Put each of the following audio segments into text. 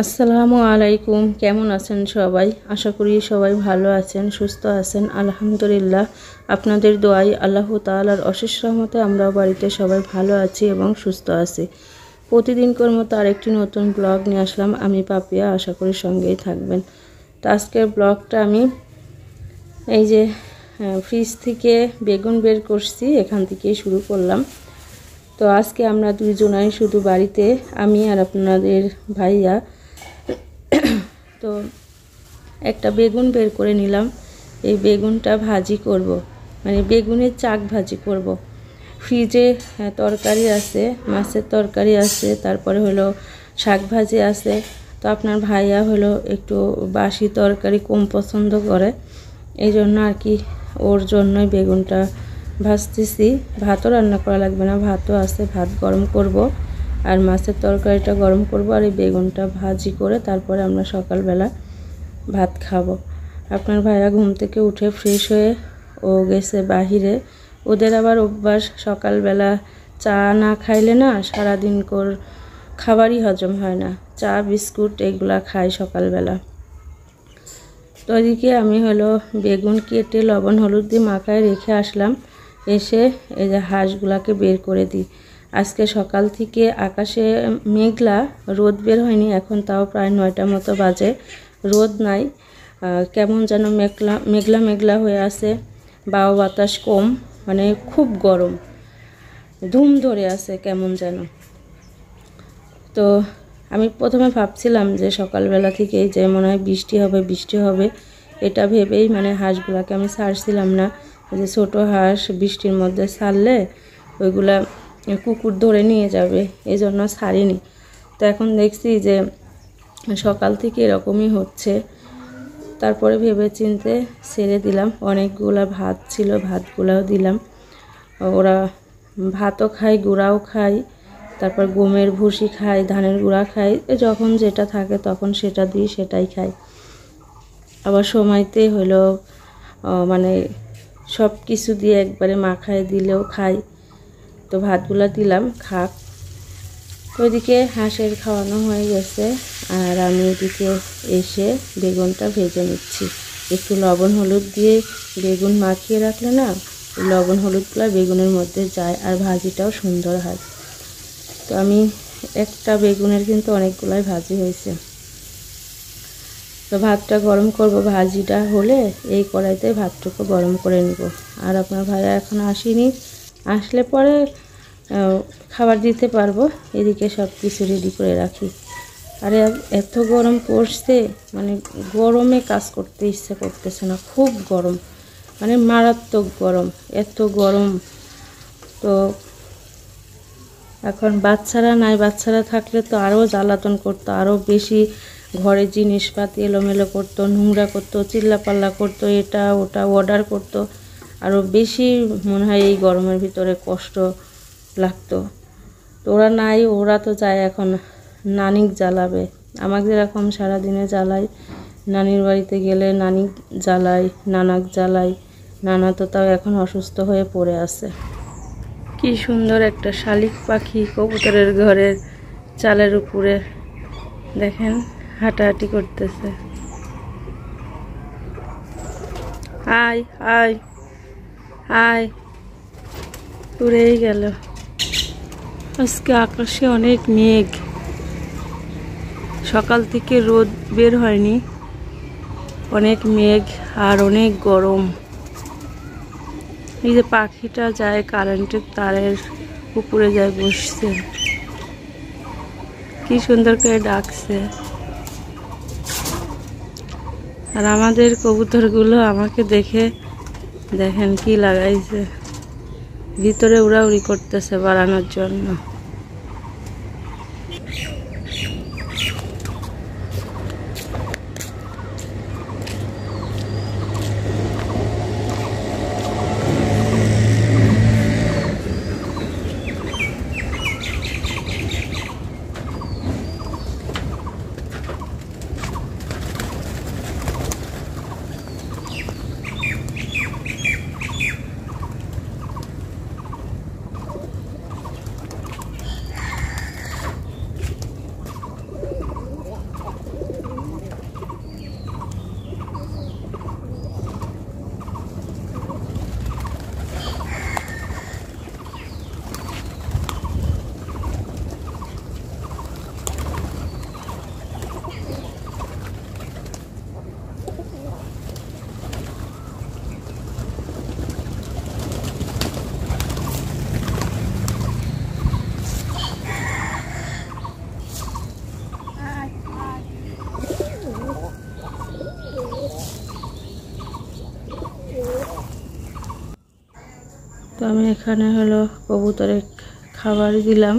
আসসালামু আলাইকুম। কেমন আছেন সবাই? আশা করি সবাই ভালো আছেন, সুস্থ আছেন। আলহামদুলিল্লাহ, আপনাদের দোয়ায় আল্লাহ তাআলার অশেষ রহমতে আমরাও বাড়িতে সবাই ভালো আছি এবং সুস্থ আছি। প্রতিদিনকার মতো আরেকটি নতুন ব্লগ নিয়ে আসলাম আমি পাপিয়া। আশা করি সঙ্গেই থাকবেন। তো আজকের ব্লগটা আমি এই যে ফ্রিজ থেকে বেগুন বের করছি, এখান থেকেই শুরু করলাম। তো আজকে আমরা দুইজনাই শুধু বাড়িতে, আমি আর আপনাদের ভাইয়া। তো একটা বেগুন বের করে নিলাম। এই বেগুনটা ভাজি করব, মানে বেগুনের চাক ভাজি করব। ফ্রিজে তরকারি আছে, মাছের তরকারি আছে, তারপরে হলো শাক ভাজি আছে। তো আপনার ভাইয়া হলো একটু বাসি তরকারি কম পছন্দ করে, এই জন্য আর কি ওর জন্যই বেগুনটা ভাজতেছি। ভাতও রান্না করা লাগবে না, ভাতও আছে, ভাত গরম করব আর মাছের তরকারিটা গরম করব আর এই বেগুনটা ভাজি করে তারপরে আমরা সকালবেলা ভাত খাবো। আপনার ভাইয়া ঘুম থেকে উঠে ফ্রেশ হয়ে ও গেছে বাহিরে। ওদের আবার অভ্যাস, সকালবেলা চা না খাইলে না সারাদিন খাবারই হজম হয় না। চা বিস্কুট এগুলা খাই সকালবেলা। তো ওইদিকে আমি হলো বেগুন কেটে লবণ হলুদ দিয়ে মাখায় রেখে আসলাম। এসে এই যে হাঁসগুলাকে বের করে দিই। আজকে সকাল থেকে আকাশে মেঘলা, রোদ বের হয়নি। এখন তাও প্রায় 9টার মতো বাজে, রোদ নাই। কেমন যেন মেঘলা মেঘলা মেঘলা হয়ে আছে, বায়ু বাতাস কম, মানে খুব গরম, ধুম ধরে আছে কেমন যেন। তো আমি প্রথমে ভাবছিলাম যে সকালবেলা থেকেই যে মনে হয় বৃষ্টি হবে বৃষ্টি হবে, এটা ভেবেই মানে হাঁসগুলাকে আমি ছাড়ছিলাম না। যে ছোটো হাঁস বৃষ্টির মধ্যে ছাড়লে ওইগুলা কুকুর ধরে নিয়ে যাবে, এই জন্য ছাড়িনি। তো এখন দেখছি যে সকাল থেকে এরকমই হচ্ছে। তারপরে ভেবে চিনতে ছেড়ে দিলাম। অনেকগুলা ভাত ছিল, ভাতগুলাও দিলাম। ওরা ভাতও খায়, গুঁড়াও খায়, তারপর গমের ভুসি খায়, ধানের গুঁড়া খায়, যখন যেটা থাকে তখন সেটা দিই, সেটাই খায়। আবার সময়তে হলো মানে সব কিছু দিয়ে একবারে মাখায় দিলেও খায়। তো ভাতগুলা দিলাম, খাক। তো ওইদিকে হাঁসের খাওয়ানো হয়ে গেছে আর আমি এদিকে এসে বেগুনটা ভেজে নিচ্ছি। একটু লবণ হলুদ দিয়ে বেগুন মাখিয়ে রাখলে না লবণ হলুদগুলো বেগুনের মধ্যে যায় আর ভাজিটাও সুন্দর হয়। তো আমি একটা বেগুনের কিন্তু অনেকগুলাই ভাজি হয়েছে। তো ভাতটা গরম করব, ভাজিটা হলে এই কড়াইতে ভাতটুকু গরম করে নেব। আর আপনার ভাইয়া এখন আসেনি, আসলে পরে খাবার দিতে পারবো। এদিকে সব কিছু রেডি করে রাখি। আরে এত গরম পড়ছে, মানে গরমে কাজ করতে ইচ্ছে করতেছে না, খুব গরম, মানে মারাত্মক গরম, এত গরম। তো এখন বাচ্চারা নাই, বাচ্চারা থাকলে তো আরও জ্বালাতন করতো, আরও বেশি ঘরে জিনিসপাতি এলোমেলো করতো, নোংরা করতো, চিল্লাপাল্লা করতো, এটা ওটা অর্ডার করতো, আরও বেশি মনে হয় এই গরমের ভিতরে কষ্ট লাগতো। তো ওরা নাই, ওরা তো যায় এখন নানিক জ্বালাবে। আমাকে যেরকম সারাদিনে জ্বালাই, নানির বাড়িতে গেলে নানিক জ্বালাই, নানাক জ্বালাই। নানা তো তাও এখন অসুস্থ হয়ে পড়ে আছে। কি সুন্দর একটা শালিক পাখি কবুতরের ঘরের চালের উপরে দেখেন হাঁটাহাঁটি করতেছে। আয় আয় আয়, উড়েই গেল। আজকে আকাশে অনেক মেঘ, সকাল থেকে রোদ বের হয়নি, অনেক মেঘ আর অনেক গরম। এই যে পাখিটা যায় কারেন্টের তারের উপরে যায় বসছে, কি সুন্দর করে ডাকছে। আর আমাদের কবুতরগুলো আমাকে দেখে দেখেন কি লাগাইছে, ভিতরে উড়াউড়ি করতেছে বাড়ানোর জন্য। আমি এখানে হলো কবুতরের খাবার দিলাম,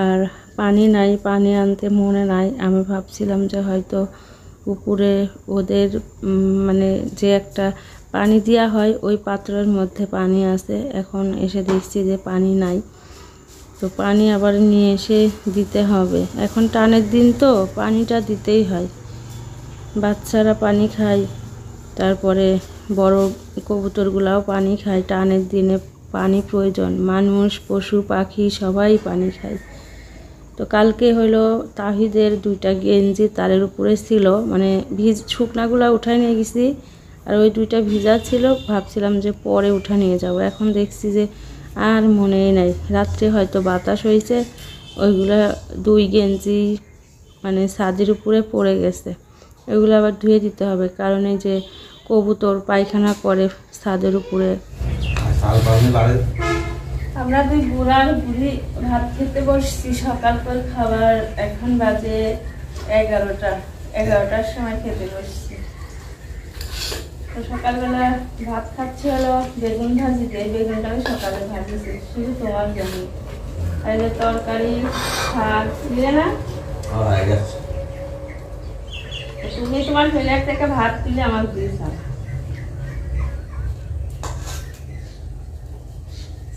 আর পানি নাই, পানি আনতে মনে নাই। আমি ভাবছিলাম যে হয়তো উপরে ওদের মানে যে একটা পানি দেওয়া হয় ওই পাত্রের মধ্যে পানি আছে। এখন এসে দেখছি যে পানি নাই, তো পানি আবার নিয়ে এসে দিতে হবে। এখন টানের দিন তো পানিটা দিতেই হয়, বাচ্চারা পানি খায়, তারপরে বড় কবুতরগুলাও পানি খায়। টানের দিনে পানি প্রয়োজন, মানুষ পশু পাখি সবাই পানি খায়। তো কালকে হলো তাহিদের 2টা গেঞ্জি তারের উপরে ছিল, মানে শুকনাগুলা উঠায় নিয়ে গেছি, আর ওই 2টা ভিজা ছিল। ভাবছিলাম যে পরে উঠা নিয়ে যাব, এখন দেখছি যে আর মনেই নাই। রাত্রে হয়তো বাতাস হয়েছে, ওইগুলা 2 গেঞ্জি মানে ছাদের উপরে পড়ে গেছে। এগুলো আবার ধুয়ে দিতে হবে, কারণ এই যে কবুতর পায়খানা করে ছাদের উপরে। আমরা 2 বুড়ার বুড়ি ভাত খেতে বসছি, সকাল করে খাবার। এখন বাজে 11টার সময় খেতে বসছি। তো সকালবেলা ভাত খাচ্ছি হলো বেগুন ভাজি দিয়ে। বেগুনটা আমি সকালে ভাজিছি শুধু তোমার জন্য। আর যে তরকারি শাক দিলে না, তুমি তোমার প্লেট থেকে ভাত তুলে আমার দিয়েছ।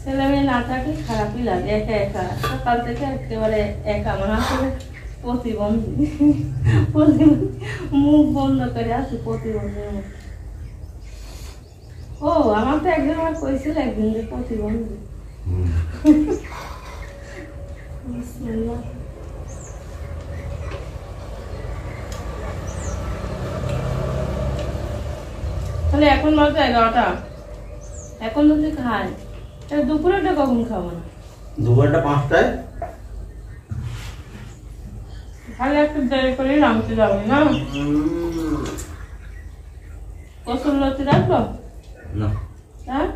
ছেলে মেয়ে না থাকলে খারাপই লাগে, একা একা সকাল থেকে একেবারে একা মনে আসলে প্রতিবন্ধী। মুখ বন্ধ করে আছে প্রতিবন্ধীর মুখ। ও আমার তো একজন আমার কইছিল একদিন যে প্রতিবন্ধী। তাহলে এখন বাজে 11টা, এখন যদি খাই দুপুরেটা কখন খাবো না? দুপুরটা 5টায়। তাহলে একটু দেরি করে নামতে যাবো না? কসুর লতি রাখবো না? হ্যাঁ,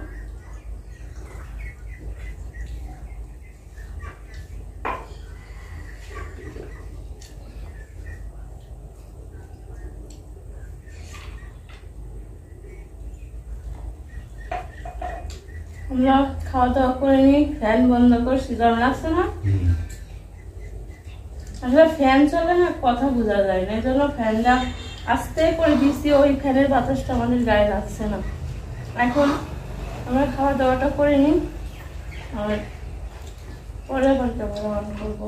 আমরা খাওয়া দাওয়া করে নি, ফ্যান বন্ধ করছি, গরম লাগছে না? আসলে ফ্যান চলে না, কথা বোঝা যায় না, এই জন্য ফ্যানটা আস্তে করে দিচ্ছি। ওই ফ্যানের বাতাসটা আমাদের গায়ে লাগছে না। এখন আমরা খাওয়া দাওয়াটা করে নিই, আর পরে বাড়িতে রান্না করবো।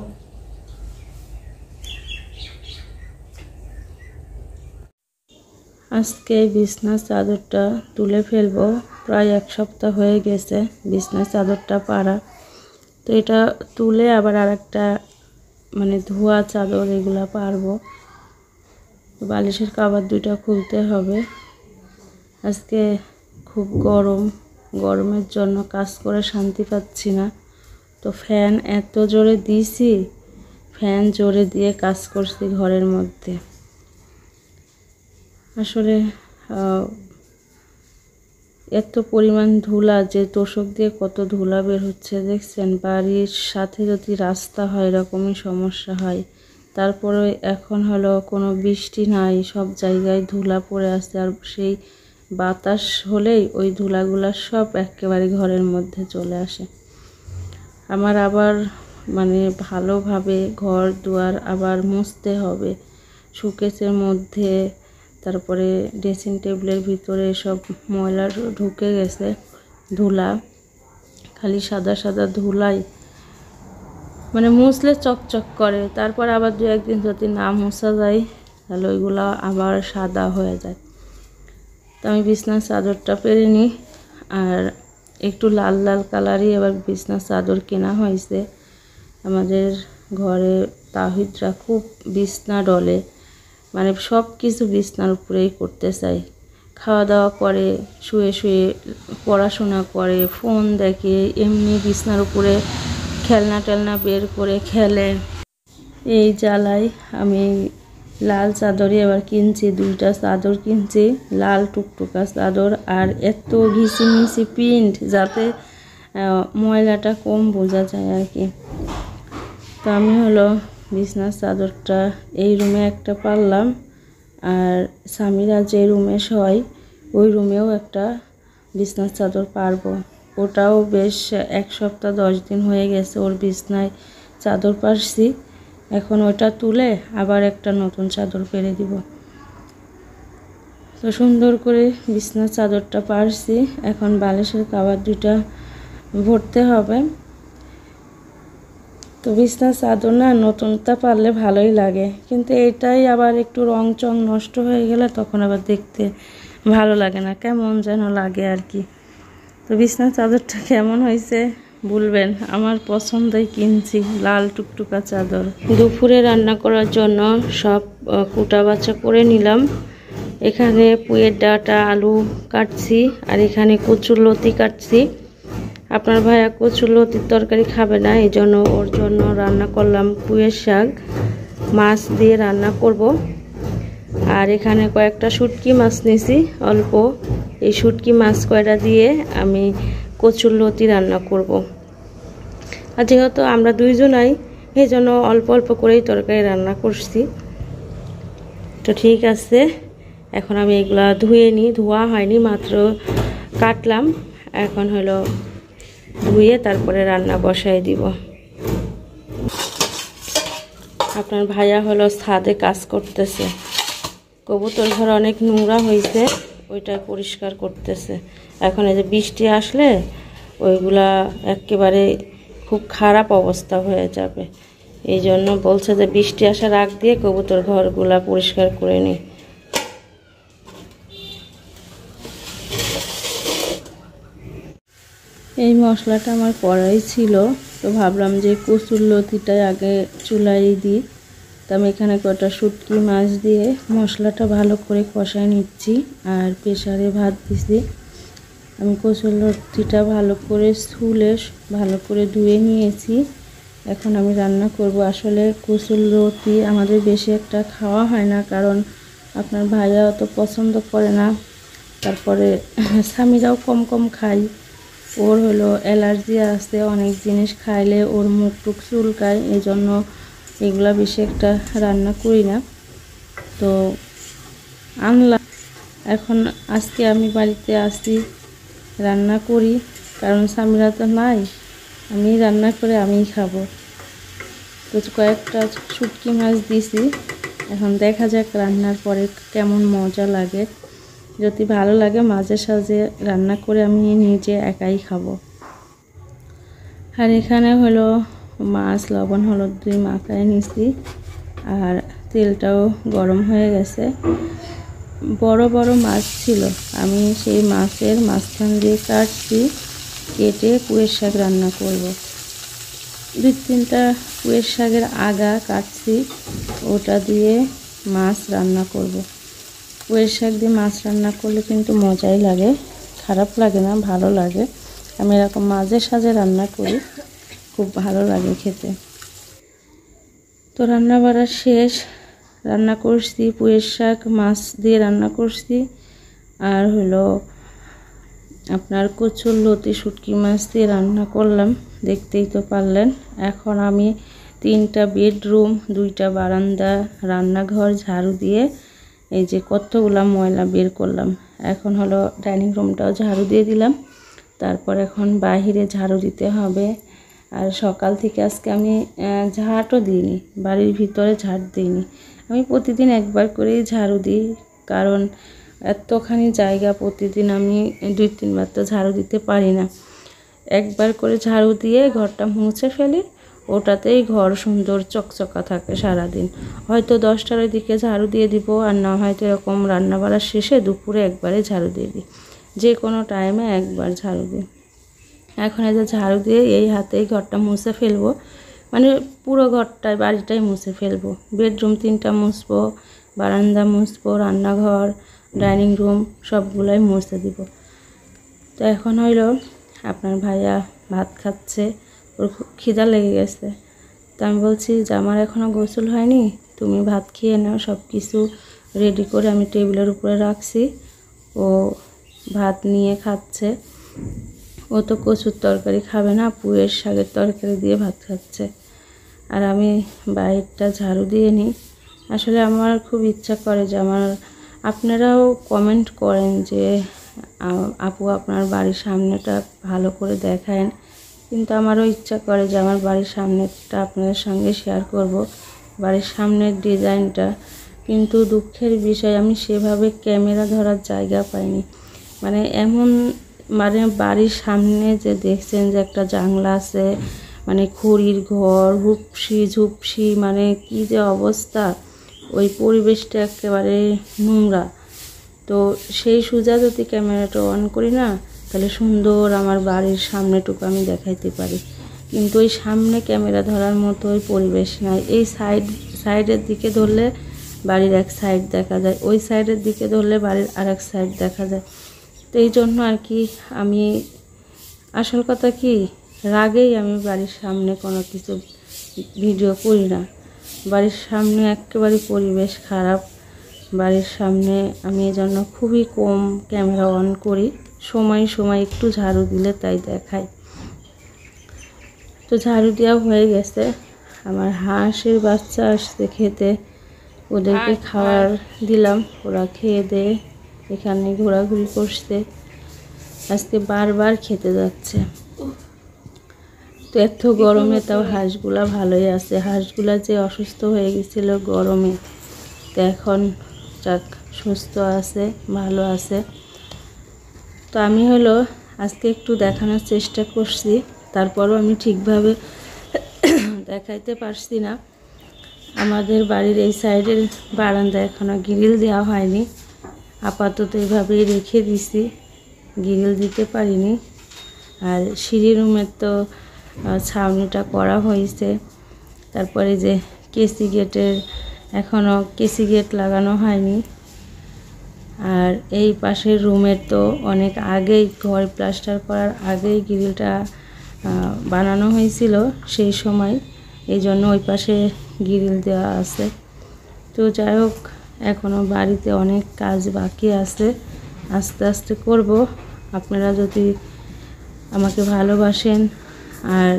আজকে বিছনার চাদরটা তুলে ফেলবো। প্রায় 1 সপ্তাহ হয়ে গেছে বিছনার চাদরটা পাড়া। তো এটা তুলে আবার আরেকটা মানে ধোয়া চাদর এগুলা পারবো। বালিশের কভার 2টা খুলতে হবে। আজকে খুব গরম, গরমের জন্য কাজ করে শান্তি পাচ্ছি না। তো ফ্যান এত জোরে দিয়েছি, ফ্যান জোরে দিয়ে কাজ করছি ঘরের মধ্যে। আসলে এত পরিমাণ ধুলা, যে তোষক দিয়ে কত ধুলা বের হচ্ছে দেখছেন। বাড়ির সাথে যদি রাস্তা হয় এরকমই সমস্যা হয়। তারপরে এখন হলো কোনো বৃষ্টি নাই, সব জায়গায় ধুলা পড়ে আছে। আর সেই বাতাস হলেই ওই ধুলাগুলা সব একেবারে ঘরের মধ্যে চলে আসে। আমার আবার মানে ভালোভাবে ঘর দুয়ার আবার মুছতে হবে। শোকেসের মধ্যে, তারপরে ড্রেসিং টেবিলের ভিতরে সব ময়লা ঢুকে গেছে, ধুলা, খালি সাদা সাদা ধুলাই, মানে মুছলে চকচক করে। তারপর আবার 2-1 দিন যদি না মোছা যায় তাহলে ওইগুলা আবার সাদা হয়ে যায়। তো আমি বিছনার চাদরটা পেরে নিই। আর একটু লাল লাল কালারই এবার বিছনার চাদর কেনা হয়েছে। আমাদের ঘরে তাহিদরা খুব বিছনা ডলে, মানে সব কিছু বিছনার উপরেই করতে চাই। খাওয়া দাওয়া করে, শুয়ে শুয়ে পড়াশোনা করে, ফোন দেখে, এমনি বিছনার উপরে খেলনা টেলনা বের করে খেলে। এই জ্বালায় আমি লাল চাদরই এবার কিনছি, 2টা চাদর কিনছি, লাল টুকটুকা চাদর। আর এত ঘিসিমিসি প্রিন্ট যাতে ময়লাটা কম বোঝা যায় আর কি। তো আমি হলো বিছনার চাদরটা এই রুমে একটা পারলাম, আর স্বামীরা যে রুমে শয় ওই রুমেও একটা বিছনার চাদর পারবো। ওটাও বেশ 1 সপ্তাহ 10 দিন হয়ে গেছে ওর বিছনায় চাদর পারছি। এখন ওটা তুলে আবার একটা নতুন চাদর পেরে দিব। তো সুন্দর করে বিছনার চাদরটা পারছি। এখন বালিশের কভার দুটা ভরতে হবে। তো বিছনার চাদর না নতুনটা পারলে ভালোই লাগে, কিন্তু এটাই আবার একটু রং চং নষ্ট হয়ে গেলে তখন আবার দেখতে ভালো লাগে না, কেমন যেন লাগে আর কি। তো বিছনার চাদরটা কেমন হয়েছে বলবেন, আমার পছন্দই কিনছি, লাল টুকটুকা চাদর। দুপুরে রান্না করার জন্য সব কুটা বাছা করে নিলাম। এখানে পুঁয়ের ডাঁটা আলু কাটছি, আর এখানে কচুরলতি কাটছি। আপনার ভাইয়া কচুরলতির তরকারি খাবে না, এই জন্য ওর জন্য রান্না করলাম পুঁয়ের শাক, মাছ দিয়ে রান্না করব। আর এখানে কয়েকটা শুটকি মাছ নিয়েছি অল্প, এই শুটকি মাছ কয়টা দিয়ে আমি কচুরলতি রান্না করব। আর যেহেতু আমরা দুইজনাই, এই জন্য অল্প অল্প করেই তরকারি রান্না করছি। তো ঠিক আছে, এখন আমি এগুলা ধুয়ে নিই, ধোয়া হয়নি, মাত্র কাটলাম। এখন হলো ধুয়ে তারপরে রান্না বসাই দিব। আপনার ভাইয়া হলো ছাদে কাজ করতেছে, কবুতর ঘর অনেক নোংরা হয়েছে, ওইটা পরিষ্কার করতেছে। এখন এই যে বৃষ্টি আসলে ওইগুলা একেবারে খুব খারাপ অবস্থা হয়ে যাবে, এই জন্য বলছে যে বৃষ্টি আসার আগ দিয়ে কবুতর ঘরগুলা পরিষ্কার করে নিই। এই মশলাটা আমার কড়াই ছিল, তো ভাবলাম যে কচুরলতিটাই আগে চুলায় দিই। তো আমি এখানে কটা শুটকি মাছ দিয়ে মশলাটা ভালো করে কষায় নিচ্ছি, আর প্রেসারে ভাত দিছি। আমি কচুরলতিটা ভালো করে ছুলে ভালো করে ধুয়ে নিয়েছি। এখন আমি রান্না করব। আসলে কচুরলতি আমাদের বেশি একটা খাওয়া হয় না, কারণ আপনার ভাইয়া অত পছন্দ করে না, তারপরে স্বামীরাও কম কম খায়। ওর হলো অ্যালার্জি আছে, অনেক জিনিস খাইলে ওর মুখ টুক চুলকায়, এই জন্য এগুলা বেশি একটা রান্না করি না। তো আনলাম, এখন আজকে আমি বাড়িতে আসি, রান্না করি, কারণ স্বামীরা তো নাই, আমি রান্না করে আমিই খাবো। তো কয়েকটা শুটকি মাছ দিছি, এখন দেখা যাক রান্নার পরে কেমন মজা লাগে। যদি ভালো লাগে মাঝে সাঝে রান্না করে আমি নিজে একাই খাবো। আর এখানে হলো মাছ লবণ হলুদ দিয়ে মাখায় নিছি, আর তেলটাও গরম হয়ে গেছে। বড় বড় মাছ ছিল, আমি সেই মাছের মাঝখান দিয়ে কাটছি, কেটে পুঁয়ের শাক রান্না করব। 2-3টা পুঁয়ের শাকের আগা কাটছি, ওটা দিয়ে মাছ রান্না করব। পুঁয়ের শাক দিয়ে মাছ রান্না করলে কিন্তু মজাই লাগে, খারাপ লাগে না, ভালো লাগে। আমি এরকম মাঝে সাঝে রান্না করি, খুব ভালো লাগে খেতে। তো রান্না বাড়া শেষ, রান্না করছি পুঁয়ের শাক মাছ দিয়ে রান্না করছি, আর হলো আপনার কচুরলতি শুটকি মাছ দিয়ে রান্না করলাম, দেখতেই তো পারলেন। এখন আমি 3টা বেডরুম, 2টা বারান্দা, রান্নাঘর ঝাড়ু দিয়ে এই যে কতগুলা ময়লা বের করলাম। এখন হলো ডাইনিং রুমটাও ঝাড়ু দিয়ে দিলাম, তারপর এখন বাহিরে ঝাড়ু দিতে হবে। আর সকাল থেকে আজকে আমি ঝাঁটও দিইনি, বাড়ির ভিতরে ঝাঁট দিইনি। আমি প্রতিদিন একবার করেই ঝাড়ু দিই, কারণ এতখানি জায়গা প্রতিদিন আমি 2-3 বার তো ঝাড়ু দিতে পারি না। একবার করে ঝাড়ু দিয়ে ঘরটা মুছে ফেলি, ওটাতেই ঘর সুন্দর চকচকা থাকে সারাদিন। হয়তো 10টার দিকে ঝাড়ু দিয়ে দিব, আর না হয়তো এরকম রান্না বাড়ার শেষে দুপুরে একবারে ঝাড়ু দিয়ে দিই, যে কোনো টাইমে একবার ঝাড়ু দিই। এখন এই যে ঝাড়ু দিয়ে এই হাতেই ঘরটা মুছে ফেলবো, মানে পুরো ঘরটাই বাড়িটাই মুছে ফেলবো। বেডরুম 3টা মুছবো, বারান্দা মুছবো, রান্নাঘর ডাইনিং রুম সবগুলাই মুছে দিব। তো এখন হইল আপনার ভাইয়া ভাত খাচ্ছে, ওর খুব খিদা লেগে গেছে। তো আমি বলছি যে আমার এখনও গোসল হয়নি, তুমি ভাত খেয়ে নাও। সব কিছু রেডি করে আমি টেবিলের উপরে রাখছি, ও ভাত নিয়ে খাচ্ছে। ও তো কচুর তরকারি খাবে না, পুঁয়ের শাকের তরকারি দিয়ে ভাত খাচ্ছে। আর আমি বাইরটা ঝাড়ু দিয়ে নিই। আসলে আমার খুব ইচ্ছা করে যে আপনারাও কমেন্ট করেন যে আপু আপনার বাড়ির সামনেটা ভালো করে দেখান, কিন্তু আমারও ইচ্ছা করে যে আমার বাড়ির সামনেটা আপনাদের সঙ্গে শেয়ার করব, বাড়ির সামনের ডিজাইনটা। কিন্তু দুঃখের বিষয় আমি সেভাবে ক্যামেরা ধরার জায়গা পাইনি। মানে এমন, মানে বাড়ির সামনে যে দেখছেন যে একটা জানলা আছে, মানে খড়ির ঘর, হুপসি ঝুপসি, মানে কি যে অবস্থা, ওই পরিবেশটা একেবারে নোংরা। তো সেই সোজা যদি ক্যামেরাটা অন করি না, তাহলে সুন্দর আমার বাড়ির সামনেটুকু আমি দেখাইতে পারি। কিন্তু ওই সামনে ক্যামেরা ধরার মতো ওই পরিবেশ নাই। এই সাইডের দিকে ধরলে বাড়ির এক সাইড দেখা যায়, ওই সাইডের দিকে ধরলে বাড়ির আর এক সাইড দেখা যায়। তো এই জন্য আর কি আমি, আসল কথা কি, রাগেই আমি বাড়ির সামনে কোনো কিছু ভিডিও করি না। বাড়ির সামনে একেবারে পরিবেশ খারাপ, বাড়ির সামনে আমি এই জন্য খুবই কম ক্যামেরা অন করি। সময় সময় একটু ঝাড়ু দিলে তাই দেখাই। তো ঝাড়ু দেওয়া হয়ে গেছে, আমার হাঁসের বাচ্চা আসছে খেতে, ওদেরকে খাবার দিলাম, ওরা খেয়ে দিয়ে এখানে ঘোরাঘুরি করছে। আজকে বারবার খেতে যাচ্ছে। তো এত গরমে তাও হাঁসগুলা ভালোই আছে। হাঁসগুলা যে অসুস্থ হয়ে গেছিলো গরমে, তো এখন যাক সুস্থ আছে, ভালো আছে। তো আমি আজকে একটু দেখানোর চেষ্টা করছি, তারপরও আমি ঠিকভাবে দেখাইতে পারছি না। আমাদের বাড়ির এই সাইডের বারান্দা এখনও গ্রিল দেওয়া হয়নি, আপাতত এভাবেই রেখে দিছি, গ্রিল দিতে পারিনি। আর সিঁড়ি রুমের তো ছাউনিটা করা হয়েছে। তারপরে যে কেসি গেটের এখনও কেসি গেট লাগানো হয়নি। আর এই পাশের রুমের তো অনেক আগেই, ঘর প্লাস্টার করার আগেই গ্রিলটা বানানো হয়েছিল সেই সময়, এই জন্য ওই পাশে গ্রিল দেওয়া আছে। তো যাই হোক, এখনও বাড়িতে অনেক কাজ বাকি আছে, আস্তে আস্তে করব। আপনারা যদি আমাকে ভালোবাসেন আর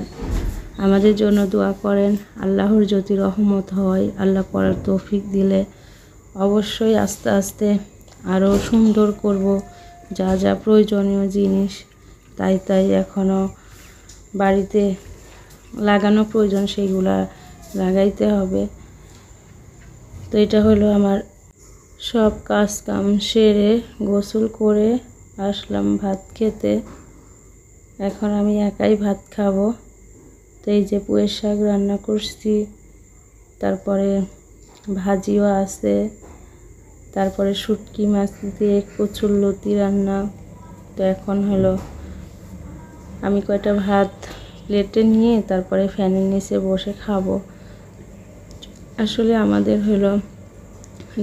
আমাদের জন্য দোয়া করেন, আল্লাহর যদি রহমত হয়, আল্লাহ করার তৌফিক দিলে অবশ্যই আস্তে আস্তে আরও সুন্দর করব। যা যা প্রয়োজনীয় জিনিস তাই এখনও বাড়িতে লাগানো প্রয়োজন, সেইগুলা লাগাইতে হবে। তো এটা আমার সব কাজ কাম সেরে গোসল করে আসলাম ভাত খেতে। এখন আমি একাই ভাত খাবো। তো এই যে পুঁইয়ের শাক রান্না করছি, তারপরে ভাজিও আছে, তারপরে শুটকি মাছ দিয়ে কচুরলতি রান্না। তো এখন আমি কয়টা ভাত প্লেটে নিয়ে তারপরে ফ্যানের নিচে বসে খাবো। আসলে আমাদের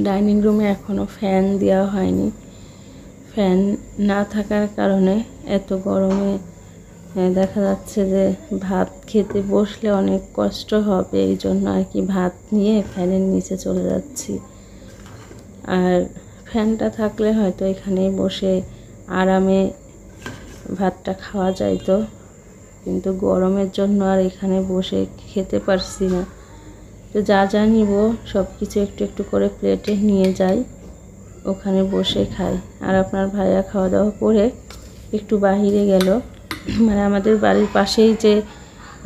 ডাইনিং রুমে এখনও ফ্যান দেওয়া হয়নি। ফ্যান না থাকার কারণে এত গরমে দেখা যাচ্ছে যে ভাত খেতে বসলে অনেক কষ্ট হবে, এই জন্য আর কি ভাত নিয়ে ফ্যানের নিচে চলে যাচ্ছি। আর ফ্যানটা থাকলে হয়তো এখানেই বসে আরামে ভাতটা খাওয়া যাইতো, কিন্তু গরমের জন্য আর এখানে বসে খেতে পারছি না। তো যা যা নিব সব কিছু একটু একটু করে প্লেটে নিয়ে যাই, ওখানে বসে খাই। আর আপনার ভাইয়া খাওয়া দাওয়া করে একটু বাহিরে গেল, মানে আমাদের বাড়ির পাশেই যে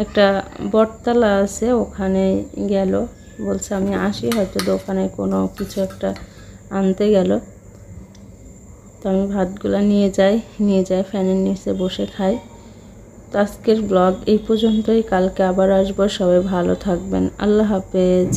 একটা বটতলা আছে ওখানে গেল, বলছে আমি আসি, হয়তো দোকানে কোনো কিছু একটা আনতে গেল। তো আমি ভাতগুলা নিয়ে যাই ফ্যানের নিচে বসে খাই। তো আজকের ব্লগ এই পর্যন্তই, কালকে আবার আসবো। সবাই ভালো থাকবেন, আল্লাহ হাফেজ।